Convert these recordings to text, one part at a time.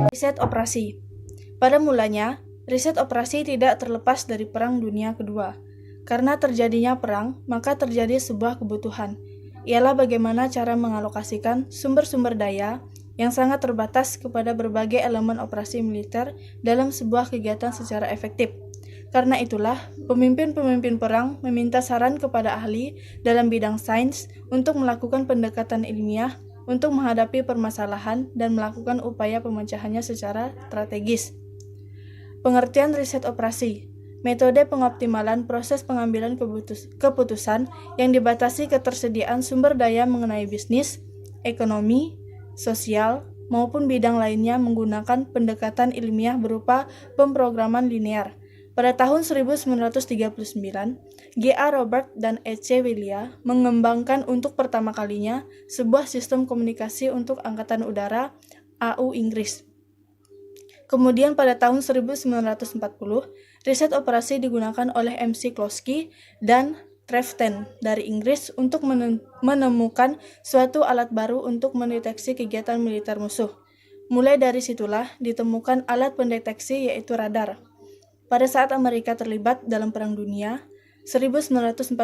Riset operasi. Pada mulanya, riset operasi tidak terlepas dari Perang Dunia Kedua. Karena terjadinya perang, maka terjadi sebuah kebutuhan, ialah bagaimana cara mengalokasikan sumber-sumber daya yang sangat terbatas kepada berbagai elemen operasi militer dalam sebuah kegiatan secara efektif. Karena itulah, pemimpin-pemimpin perang meminta saran kepada ahli dalam bidang sains untuk melakukan pendekatan ilmiah untuk menghadapi permasalahan dan melakukan upaya pemecahannya secara strategis. Pengertian riset operasi, metode pengoptimalan proses pengambilan keputusan yang dibatasi ketersediaan sumber daya mengenai bisnis, ekonomi, sosial, maupun bidang lainnya menggunakan pendekatan ilmiah berupa pemrograman linear. Pada tahun 1939, G.A. Robert dan E.C. Willia mengembangkan untuk pertama kalinya sebuah sistem komunikasi untuk Angkatan Udara AU Inggris. Kemudian pada tahun 1940, riset operasi digunakan oleh McCloskey dan Treften dari Inggris untuk menemukan suatu alat baru untuk mendeteksi kegiatan militer musuh. Mulai dari situlah ditemukan alat pendeteksi yaitu radar. Pada saat Amerika terlibat dalam Perang Dunia 1942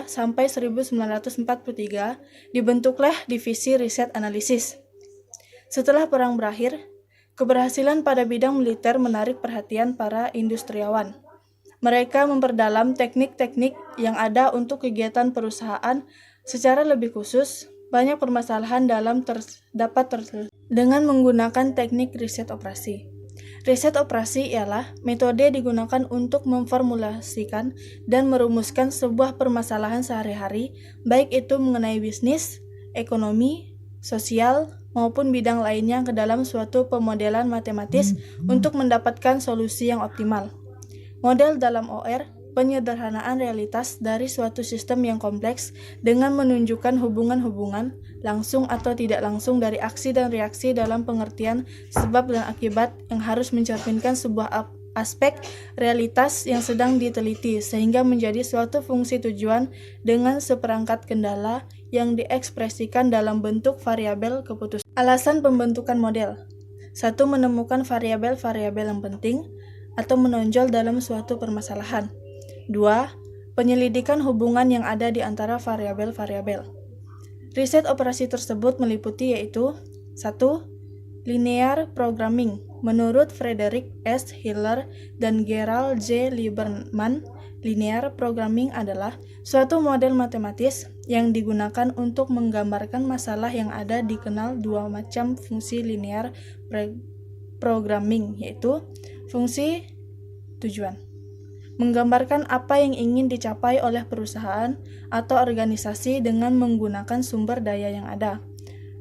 sampai 1943, dibentuklah Divisi Riset Analisis. Setelah perang berakhir, keberhasilan pada bidang militer menarik perhatian para industriawan. Mereka memperdalam teknik-teknik yang ada untuk kegiatan perusahaan. Secara lebih khusus, banyak permasalahan dapat dengan menggunakan teknik riset operasi. Riset operasi ialah metode digunakan untuk memformulasikan dan merumuskan sebuah permasalahan sehari-hari, baik itu mengenai bisnis, ekonomi, sosial, maupun bidang lainnya ke dalam suatu pemodelan matematis untuk mendapatkan solusi yang optimal. Model dalam OR, penyederhanaan realitas dari suatu sistem yang kompleks dengan menunjukkan hubungan-hubungan langsung atau tidak langsung dari aksi dan reaksi dalam pengertian sebab dan akibat yang harus mencerminkan sebuah aspek realitas yang sedang diteliti sehingga menjadi suatu fungsi tujuan dengan seperangkat kendala yang diekspresikan dalam bentuk variabel keputusan. Alasan pembentukan model. 1. Menemukan variabel-variabel yang penting atau menonjol dalam suatu permasalahan. 2. Penyelidikan hubungan yang ada di antara variabel-variabel. Riset operasi tersebut meliputi yaitu 1. Linear programming. Menurut Frederick S. Hiller dan Gerald J. Lieberman, linear programming adalah suatu model matematis yang digunakan untuk menggambarkan masalah yang ada dikenal dua macam fungsi linear programming, yaitu fungsi tujuan, menggambarkan apa yang ingin dicapai oleh perusahaan atau organisasi dengan menggunakan sumber daya yang ada.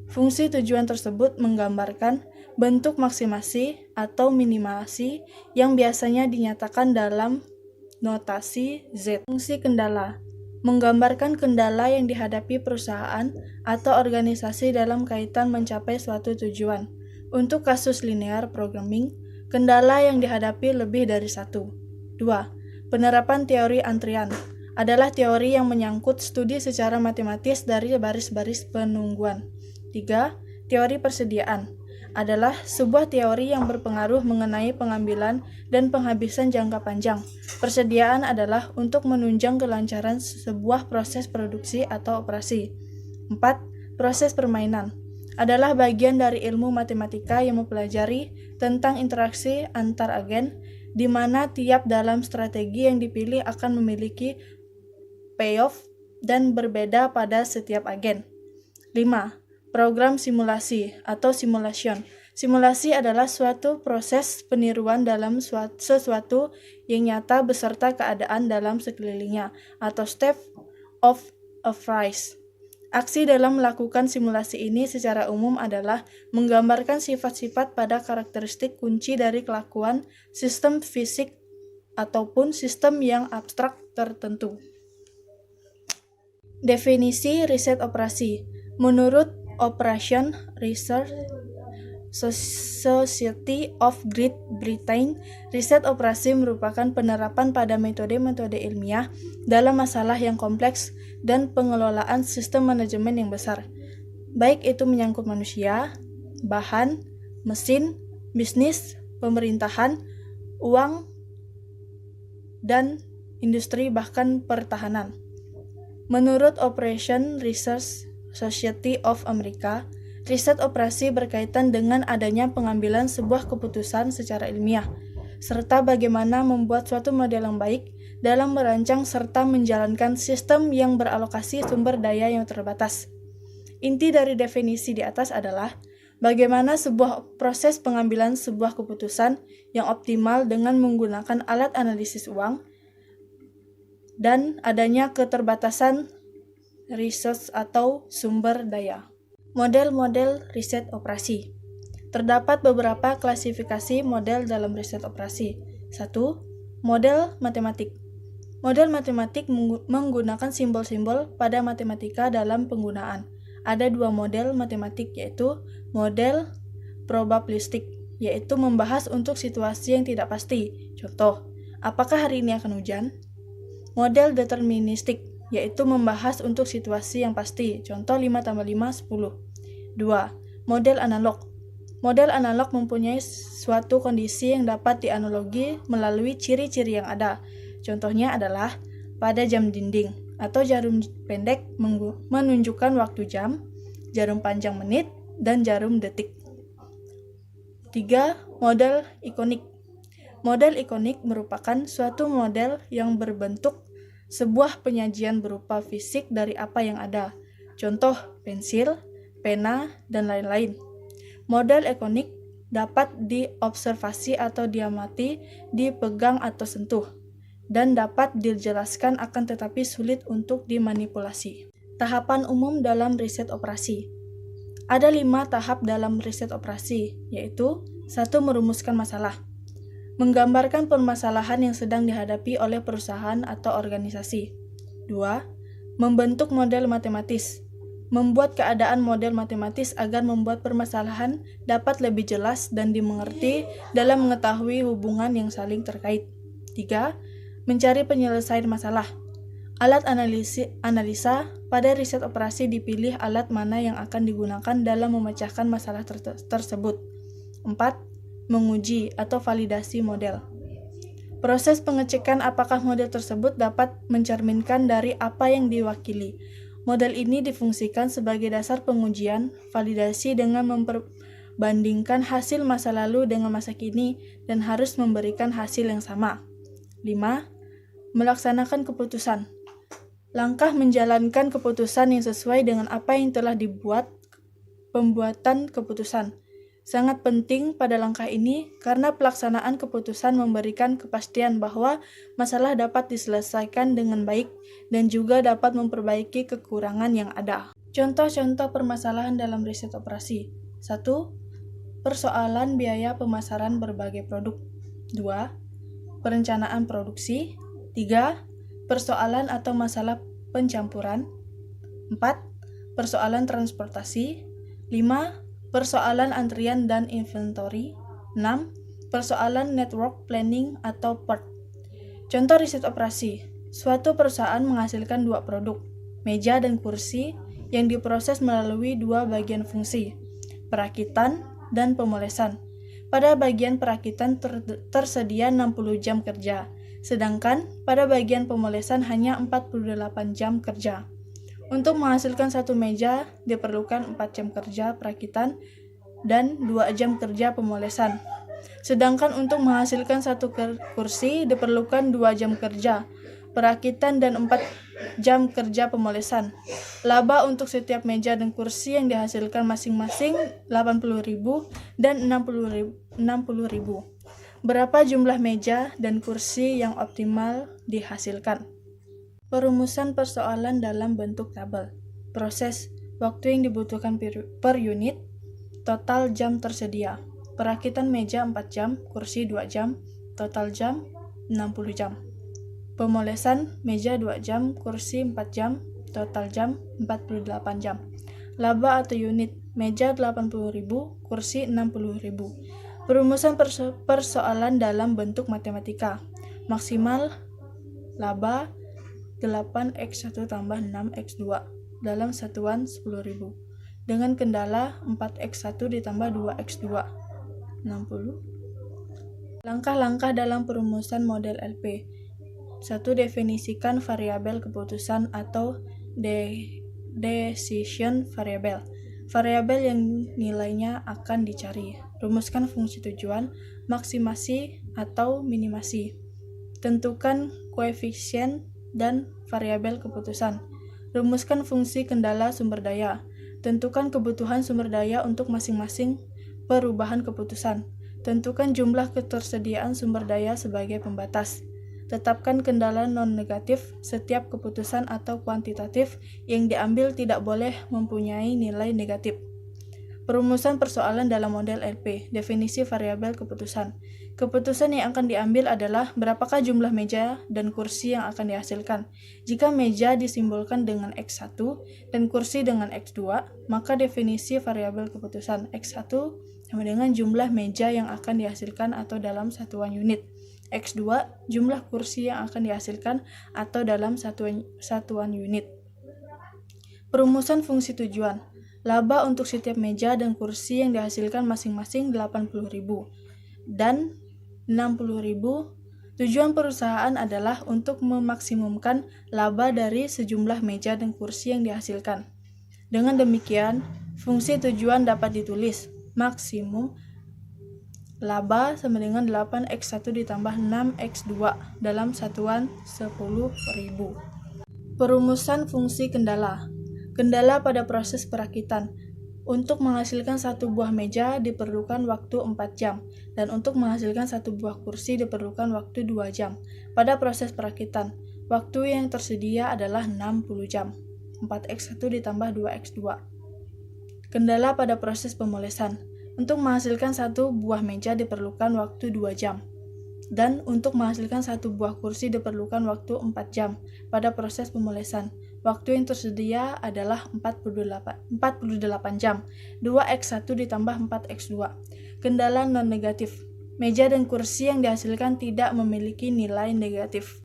Fungsi tujuan tersebut menggambarkan bentuk maksimasi atau minimasi yang biasanya dinyatakan dalam notasi Z. Fungsi kendala menggambarkan kendala yang dihadapi perusahaan atau organisasi dalam kaitan mencapai suatu tujuan. Untuk kasus linear programming, kendala yang dihadapi lebih dari satu. 2. Penerapan teori antrian adalah teori yang menyangkut studi secara matematis dari baris-baris penungguan. 3. Teori persediaan adalah sebuah teori yang berpengaruh mengenai pengambilan dan penghabisan jangka panjang. Persediaan adalah untuk menunjang kelancaran sebuah proses produksi atau operasi. 4. Proses permainan adalah bagian dari ilmu matematika yang mempelajari tentang interaksi antar agen, di mana tiap dalam strategi yang dipilih akan memiliki payoff dan berbeda pada setiap agen. 5. Program simulasi atau simulation. Simulasi adalah suatu proses peniruan dalam sesuatu yang nyata beserta keadaan dalam sekelilingnya, atau state of affairs. Aksi dalam melakukan simulasi ini secara umum adalah menggambarkan sifat-sifat pada karakteristik kunci dari kelakuan sistem fisik ataupun sistem yang abstrak tertentu. Definisi riset operasi. Menurut Operation Research, Society of Great Britain, riset operasi merupakan penerapan pada metode-metode ilmiah dalam masalah yang kompleks dan pengelolaan sistem manajemen yang besar, baik itu menyangkut manusia, bahan, mesin, bisnis, pemerintahan, uang, dan industri bahkan pertahanan. Menurut Operation Research Society of America, riset operasi berkaitan dengan adanya pengambilan sebuah keputusan secara ilmiah, serta bagaimana membuat suatu model yang baik dalam merancang serta menjalankan sistem yang beralokasi sumber daya yang terbatas. Inti dari definisi di atas adalah bagaimana sebuah proses pengambilan sebuah keputusan yang optimal dengan menggunakan alat analisis uang dan adanya keterbatasan resource atau sumber daya. Model-model riset operasi. Terdapat beberapa klasifikasi model dalam riset operasi. 1. Model matematik. Model matematik menggunakan simbol-simbol pada matematika dalam penggunaan. Ada dua model matematik, yaitu model probabilistik, yaitu membahas untuk situasi yang tidak pasti. Contoh, apakah hari ini akan hujan? Model deterministik, yaitu membahas untuk situasi yang pasti. Contoh 5 tambah 5, 10. 2. Model analog. Model analog mempunyai suatu kondisi yang dapat dianalogi melalui ciri-ciri yang ada. Contohnya adalah pada jam dinding atau jarum pendek menunjukkan waktu jam, jarum panjang menit, dan jarum detik. 3. Model ikonik. Model ikonik merupakan suatu model yang berbentuk sebuah penyajian berupa fisik dari apa yang ada. Contoh, pensil, pena, dan lain-lain. Model ikonik dapat diobservasi atau diamati, dipegang atau sentuh, dan dapat dijelaskan akan tetapi sulit untuk dimanipulasi. Tahapan umum dalam riset operasi. Ada 5 tahap dalam riset operasi, yaitu 1. Merumuskan masalah. Menggambarkan permasalahan yang sedang dihadapi oleh perusahaan atau organisasi. 2. Membentuk model matematis. Membuat keadaan model matematis agar membuat permasalahan dapat lebih jelas dan dimengerti dalam mengetahui hubungan yang saling terkait. 3. Mencari penyelesaian masalah. Alat analisa pada riset operasi dipilih alat mana yang akan digunakan dalam memecahkan masalah tersebut. 4. Menguji atau validasi model. Proses pengecekan apakah model tersebut dapat mencerminkan dari apa yang diwakili. Model ini difungsikan sebagai dasar pengujian, validasi dengan memperbandingkan hasil masa lalu dengan masa kini dan harus memberikan hasil yang sama. 5. Melaksanakan keputusan. Langkah menjalankan keputusan yang sesuai dengan apa yang telah dibuat. Pembuatan keputusan sangat penting pada langkah ini karena pelaksanaan keputusan memberikan kepastian bahwa masalah dapat diselesaikan dengan baik dan juga dapat memperbaiki kekurangan yang ada. Contoh-contoh permasalahan dalam riset operasi. 1. Persoalan biaya pemasaran berbagai produk. 2. Perencanaan produksi. 3. Persoalan atau masalah pencampuran. 4. Persoalan transportasi. 5. Persoalan antrian dan inventory. 6. Persoalan network planning atau PERT. Contoh riset operasi. Suatu perusahaan menghasilkan 2 produk, meja dan kursi, yang diproses melalui 2 bagian fungsi, perakitan dan pemolesan. Pada bagian perakitan tersedia 60 jam kerja, sedangkan pada bagian pemolesan hanya 48 jam kerja. Untuk menghasilkan satu meja, diperlukan 4 jam kerja perakitan dan 2 jam kerja pemolesan. Sedangkan untuk menghasilkan satu kursi, diperlukan 2 jam kerja perakitan dan 4 jam kerja pemolesan. Laba untuk setiap meja dan kursi yang dihasilkan masing-masing 80.000 dan 60.000. Berapa jumlah meja dan kursi yang optimal dihasilkan? Perumusan persoalan dalam bentuk tabel. Proses, waktu yang dibutuhkan per unit, total jam tersedia. Perakitan meja 4 jam, kursi 2 jam, total jam 60 jam. Pemolesan meja 2 jam, kursi 4 jam, total jam 48 jam. Laba atau unit, meja 80.000, kursi 60.000. Perumusan persoalan dalam bentuk matematika. Maksimal laba 8x1 tambah 6x2 dalam satuan 10.000 dengan kendala 4x1 ditambah 2x2 60. Langkah-langkah dalam perumusan model LP. 1. Definisikan variabel keputusan atau decision variable. Variabel yang nilainya akan dicari. Rumuskan fungsi tujuan, maksimasi atau minimasi. Tentukan koefisien dan variabel keputusan. Rumuskan fungsi kendala sumber daya. Tentukan kebutuhan sumber daya untuk masing-masing perubahan keputusan. Tentukan jumlah ketersediaan sumber daya sebagai pembatas. Tetapkan kendala non-negatif. Setiap keputusan atau kuantitatif yang diambil tidak boleh mempunyai nilai negatif. Perumusan persoalan dalam model LP. Definisi variabel keputusan. Keputusan yang akan diambil adalah berapakah jumlah meja dan kursi yang akan dihasilkan. Jika meja disimbolkan dengan X1 dan kursi dengan X2, maka definisi variabel keputusan X1 sama dengan jumlah meja yang akan dihasilkan atau dalam satuan unit. X2 jumlah kursi yang akan dihasilkan atau dalam satuan unit. Perumusan fungsi tujuan. Laba untuk setiap meja dan kursi yang dihasilkan masing-masing 80.000 dan 60.000. Tujuan perusahaan adalah untuk memaksimumkan laba dari sejumlah meja dan kursi yang dihasilkan. Dengan demikian, fungsi tujuan dapat ditulis maksimum laba sama dengan 8x1 ditambah 6x2 dalam satuan 10.000. Perumusan fungsi kendala. Kendala pada proses perakitan. Untuk menghasilkan satu buah meja diperlukan waktu 4 jam, dan untuk menghasilkan satu buah kursi diperlukan waktu 2 jam. Pada proses perakitan, waktu yang tersedia adalah 60 jam. 4x1 ditambah 2x2. Kendala pada proses pemolesan. Untuk menghasilkan satu buah meja diperlukan waktu 2 jam. Dan untuk menghasilkan satu buah kursi diperlukan waktu 4 jam. Pada proses pemolesan, waktu yang tersedia adalah 48 jam. 2x1 ditambah 4x2. Kendala non-negatif. Meja dan kursi yang dihasilkan tidak memiliki nilai negatif.